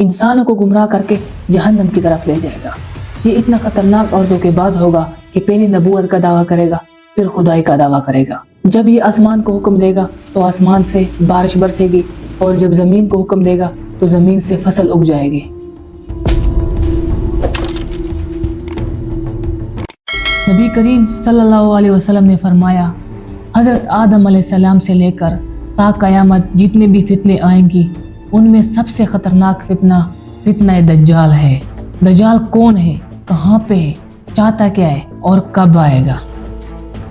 इंसानों को गुमराह करके जहन्नम की तरफ ले जाएगा। ये इतना खतरनाक और धोखेबाज होगा कि पहले नबूवत का दावा करेगा, फिर खुदाई का दावा करेगा। जब ये आसमान को हुक्म देगा तो आसमान से बारिश बरसेगी, और जब ज़मीन को हुक्म देगा तो ज़मीन से फसल उग जाएगी। नबी करीम सल्लल्लाहु अलैहि वसल्लम ने फरमाया, हज़रत आदम अलैहिस्सलाम से लेकर ता क़यामत जितने भी फितने आएंगी, उनमें सबसे ख़तरनाक फितना दज्जाल है। दज्जाल कौन है, कहाँ पे है, चाहता क्या है और कब आएगा?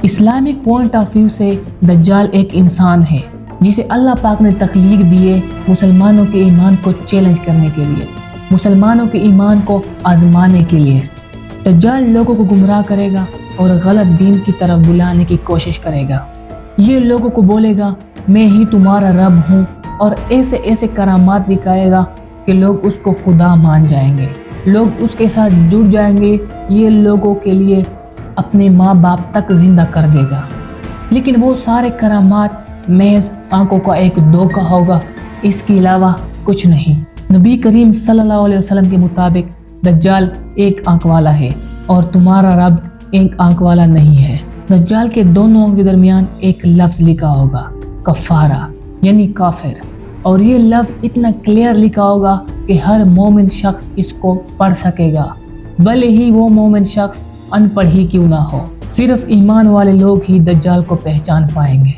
इस्लामिक पॉइंट ऑफ व्यू से दज्जाल एक इंसान है जिसे अल्लाह पाक ने तख्लीक दिए मुसलमानों के ईमान को चैलेंज करने के लिए, मुसलमानों के ईमान को आजमाने के लिए। दज्जाल लोगों को गुमराह करेगा और गलत दीन की तरफ बुलाने की कोशिश करेगा। ये लोगों को बोलेगा मैं ही तुम्हारा रब हूँ, और ऐसे ऐसे करामात दिखाएगा कि लोग उसको खुदा मान जाएंगे, लोग उसके साथ जुड़ जाएंगे। ये लोगों के लिए अपने माँ बाप तक जिंदा कर देगा, लेकिन वो सारे करामात महज आंखों का एक धोखा होगा, इसके अलावा कुछ नहीं। नबी करीम सल्लल्लाहु अलैहि वसल्लम के मुताबिक दज्जाल एक आंख वाला है और तुम्हारा रब एक आंख वाला नहीं है। दज्जाल के दोनों आंखों के दरमियान एक लफ्ज़ लिखा होगा, कफ़ारा यानी काफिर, और ये लफ्ज़ इतना क्लियर लिखा होगा कि हर मोमिन शख्स इसको पढ़ सकेगा, भले ही वो मोमिन शख्स अनपढ़ ही क्यों ना हो। सिर्फ ईमान वाले लोग ही दज्जाल को पहचान पाएंगे।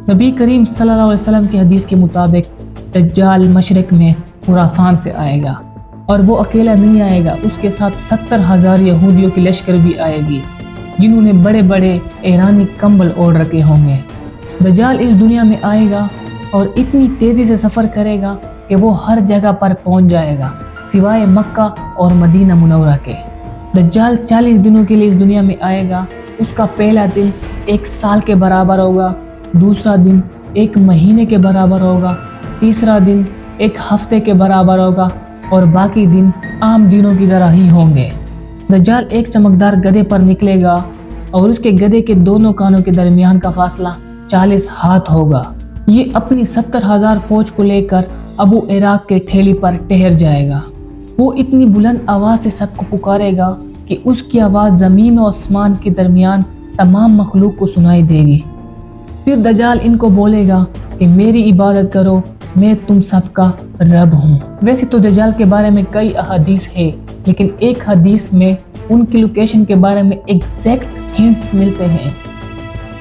नबी करीम सल्लल्लाहु अलैहि वसल्लम के हदीस के मुताबिक दज्जाल मशरिक में खुराफान से आएगा, और वो अकेला नहीं आएगा, उसके साथ 70,000 यहूदियों की लश्कर भी आएगी जिन्होंने बड़े बड़े ईरानी कंबल ओढ़ रखे होंगे। दज्जाल इस दुनिया में आएगा और इतनी तेज़ी से सफ़र करेगा कि वो हर जगह पर पहुंच जाएगा सिवाय मक्का और मदीना मुनव्वरा के। दज्जाल 40 दिनों के लिए इस दुनिया में आएगा। उसका पहला दिन 1 साल के बराबर होगा, दूसरा दिन 1 महीने के बराबर होगा, तीसरा दिन 1 हफ्ते के बराबर होगा, और बाकी दिन आम दिनों की तरह ही होंगे। दज्जाल एक चमकदार गधे पर निकलेगा और उसके गधे के दोनों कानों के दरमियान का फासला 40 हाथ होगा। ये अपनी 70,000 फौज को लेकर अबू इराक के ठेली पर ठहर जाएगा। वो इतनी बुलंद आवाज़ से सबको पुकारेगा कि उसकी आवाज़ ज़मीन और आसमान के दरमियान तमाम मखलूक को सुनाई देगी। फिर दज्जाल इनको बोलेगा कि मेरी इबादत करो, मैं तुम सबका रब हूँ। वैसे तो दज्जाल के बारे में कई अहादीस है, लेकिन एक हदीस में उनकी लोकेशन के बारे में एग्जैक्ट हिंट्स मिलते हैं।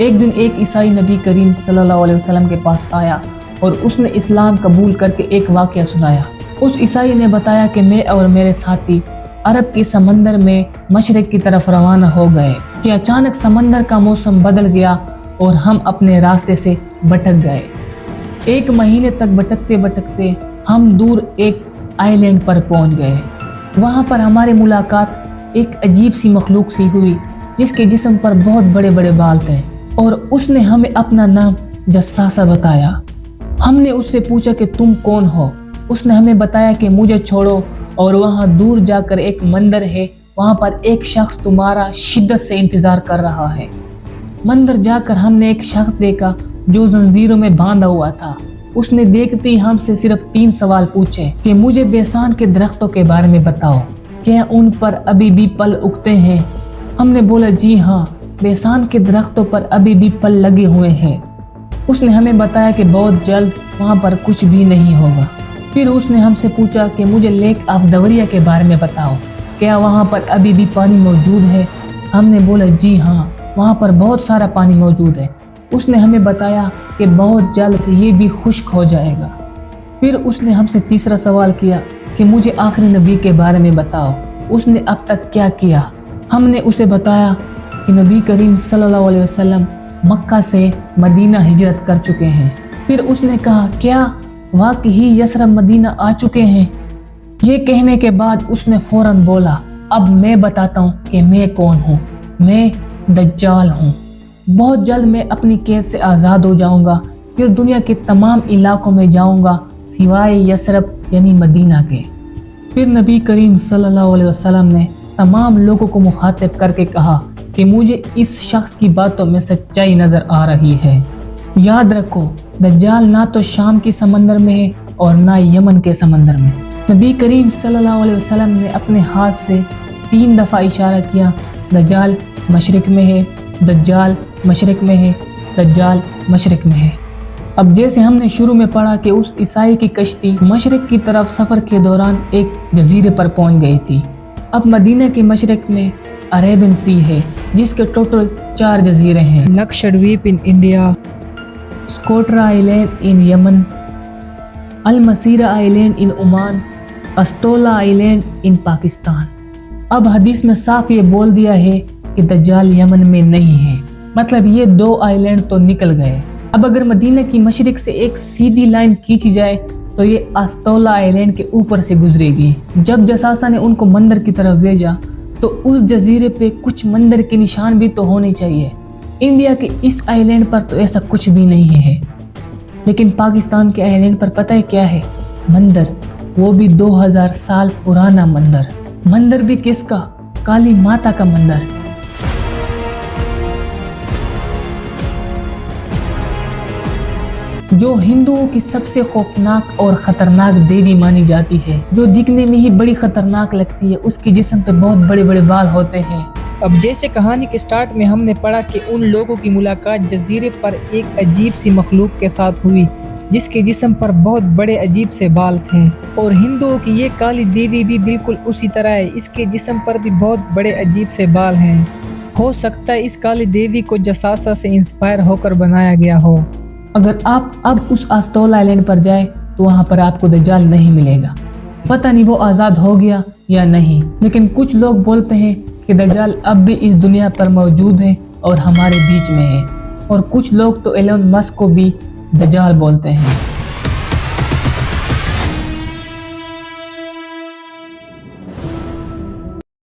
एक दिन एक ईसाई नबी करीम सल्लल्लाहु अलैहि वसल्लम के पास आया और उसने इस्लाम कबूल करके एक वाक़या सुनाया। उस ईसाई ने बताया कि मैं और मेरे साथी अरब के समंदर में मशरिक की तरफ रवाना हो गए कि अचानक समंदर का मौसम बदल गया और हम अपने रास्ते से भटक गए। 1 महीने तक भटकते भटकते हम दूर एक आइलैंड पर पहुंच गए। वहां पर हमारी मुलाकात एक अजीब सी मखलूक सी हुई जिसके जिस्म पर बहुत बड़े बड़े बाल थे, और उसने हमें अपना नाम जस्सासा बताया। हमने उससे पूछा कि तुम कौन हो? उसने हमें बताया कि मुझे छोड़ो और वहाँ दूर जाकर एक मंदिर है, वहाँ पर एक शख्स तुम्हारा शिद्दत से इंतज़ार कर रहा है। मंदिर जाकर हमने एक शख्स देखा जो जंजीरों में बांधा हुआ था। उसने देखते ही हमसे सिर्फ 3 सवाल पूछे कि मुझे बेसान के दरख्तों के बारे में बताओ, क्या उन पर अभी भी पल उगते हैं? हमने बोला जी हाँ, बेसान के दरख्तों पर अभी भी पल लगे हुए हैं। उसने हमें बताया कि बहुत जल्द वहाँ पर कुछ भी नहीं होगा। फिर उसने हमसे पूछा कि मुझे लेक ऑफ दवरिया के बारे में बताओ, क्या वहाँ पर अभी भी पानी मौजूद है? हमने बोला जी हाँ, वहाँ पर बहुत सारा पानी मौजूद है। उसने हमें बताया कि बहुत जल्द ये भी खुश्क हो जाएगा। फिर उसने हमसे तीसरा सवाल किया कि मुझे आखिरी नबी के बारे में बताओ, उसने अब तक क्या किया? हमने उसे बताया कि नबी करीम सल्लल्लाहु अलैहि वसल्लम मक्का से मदीना हिजरत कर चुके हैं। फिर उसने कहा क्या वाकई यसरब मदीना आ चुके हैं? ये कहने के बाद उसने फौरन बोला अब मैं बताता हूँ कि मैं कौन हूँ, मैं दज्जाल हूँ। बहुत जल्द मैं अपनी कैद से आज़ाद हो जाऊँगा, फिर दुनिया के तमाम इलाकों में जाऊँगा सिवाय यसरब यानी मदीना के। फिर नबी करीम सल्लल्लाहु अलैहि वसल्लम ने तमाम लोगों को मुखातिब करके कहा कि मुझे इस शख्स की बातों में सच्चाई नज़र आ रही है। याद रखो, दज्जाल ना तो शाम की समंदर में है और ना यमन के समंदर में, नबी करीम सल्लल्लाहु अलैहि वसल्लम ने अपने हाथ से 3 दफ़ा इशारा किया, दज्जाल मशरिक में है, दज्जाल मशरिक में है, दज्जाल मशरिक में है। अब जैसे हमने शुरू में पढ़ा कि उस ईसाई की कश्ती मशरिक की तरफ सफ़र के दौरान एक जजीरे पर पहुंच गई थी। अब मदीना के मशरिक में अरेबियन सी है, जिसके टोटल 4 जजीरे हैं। Lakshadweep in India, Socotra island in Yemen, al Masirah island in Oman, Astola island in Pakistan. अब हदीस में साफ ये बोल दिया है कि दज्जाल यमन में नहीं है, मतलब ये 2 आइलैंड तो निकल गए। अब अगर मदीना की मशरिक से एक सीधी लाइन खींची जाए तो ये अस्तोला आइलैंड के ऊपर से गुजरेगी। जब जसासा ने उनको मंदिर की तरफ भेजा तो उस जजीरे पे कुछ मंदिर के निशान भी तो होने चाहिए। इंडिया के इस आइलैंड पर तो ऐसा कुछ भी नहीं है, लेकिन पाकिस्तान के आइलैंड पर पता है क्या है? मंदिर, वो भी 2000 साल पुराना मंदिर। मंदिर भी किसका? काली माता का मंदिर। जो हिंदुओं की सबसे खौफनाक और खतरनाक देवी मानी जाती है, जो दिखने में ही बड़ी खतरनाक लगती है, उसके जिस्म पे बहुत बड़े बड़े बाल होते हैं। अब जैसे कहानी के स्टार्ट में हमने पढ़ा कि उन लोगों की मुलाकात जजीरे पर एक अजीब सी मखलूक के साथ हुई, जिसके जिस्म पर बहुत बड़े अजीब से बाल थे। और हिंदुओं की ये काली देवी भी बिल्कुल उसी तरह है, इसके जिस्म पर भी बहुत बड़े अजीब से बाल हैं। हो सकता है इस काली देवी को जसासा से इंस्पायर होकर बनाया गया हो। अगर आप अब उस अस्तोल आइलैंड पर जाए तो वहाँ पर आपको दज्जाल नहीं मिलेगा। पता नहीं वो आज़ाद हो गया या नहीं, लेकिन कुछ लोग बोलते हैं कि दज्जाल अब भी इस दुनिया पर मौजूद है और हमारे बीच में है। और कुछ लोग तो एलोन मस्क को भी दज्जाल बोलते हैं।